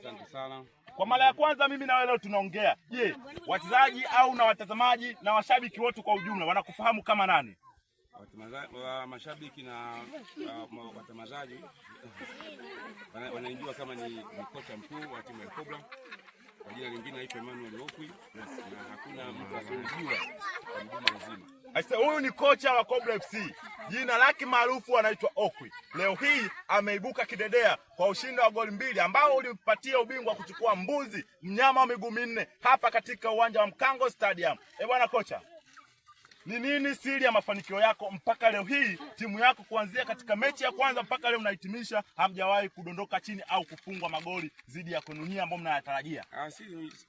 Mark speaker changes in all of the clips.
Speaker 1: Asante sana.
Speaker 2: Kwa mara ya kwanza mimi na wewe leo tunaongea. Je, wachezaji au na watazamaji na washabiki wote kwa ujumla wanakufahamu kama nani?
Speaker 1: Mashabiki na watazamaji wananijua kama ni kocha mkuu wa timu ya Cobra. Kwa jina lingine naitwa Emmanuel Okwi, na hakuna mtu anayejua kwa mjumla mzima.
Speaker 2: Aise, huyu ni kocha wa Cobra FC. Jina lake maarufu anaitwa Okwi. Leo hii ameibuka kidedea kwa ushindi wa goli 2 ambao ulimpatia ubingwa kuchukua mbuzi mnyama wa miguu minne hapa katika uwanja wa Mkango Stadium. Bwana kocha, ni nini siri ya mafanikio yako mpaka leo hii timu yako kuanzia katika mechi ya kwanza mpaka leo mnahitimisha hamjawahi kudondoka chini au kufungwa magoli zidi ya kununia ambao mnayatarajia?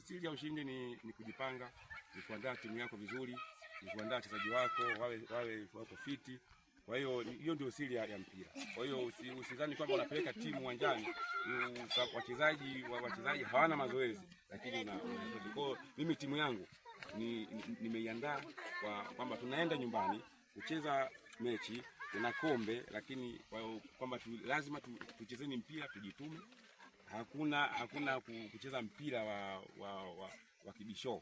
Speaker 1: Siri ya ushindi ni kujipanga, ni kuandaa timu yako vizuri, ni kuandaa wachezaji wako wako fiti. Kwa hiyo hiyo ndio siri ya mpira. Kwa hiyo usidhani kwamba unapeleka timu uwanjani wachezaji hawana mazoezi, lakini kwa mimi timu yangu nimeiandaa kwamba tunaenda nyumbani kucheza mechi na kombe, lakini kwamba lazima tuchezeni mpira, tujitume. Hakuna kucheza mpira wa kibisho.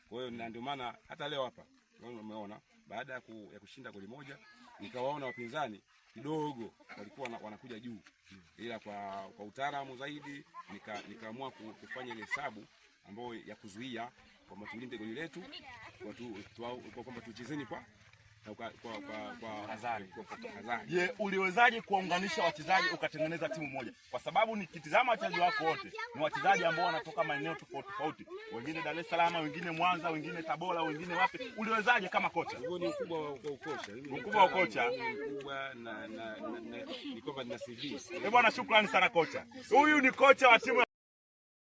Speaker 1: Kwa hiyo ndio maana hata leo hapa umeona baada ya kushinda goli 1 nikawaona wapinzani kidogo walikuwa wanakuja juu, ila kwa utaalamu zaidi nikaamua kufanya ile hesabu ambayo ya kuzuia kwamba tulinde goli letu, kwamba tuchezeni kwa
Speaker 2: hazari. Je, uliwezaje kuwaunganisha wachezaji ukatengeneza timu moja? Kwa sababu nikitizama wachezaji wako wote ni wachezaji ambao wanatoka maeneo tofauti tofauti, wengine Dar es Salaam, wengine Mwanza, wengine Tabora, wengine wapi. Uliwezaje kama kocha?
Speaker 1: Huo ni ukubwa wa kocha.
Speaker 2: Ukubwa wa kocha.
Speaker 1: Ukubwa na ni kwamba nina CV.
Speaker 2: Bwana, shukrani sana kocha. Huyu ni kocha wa timu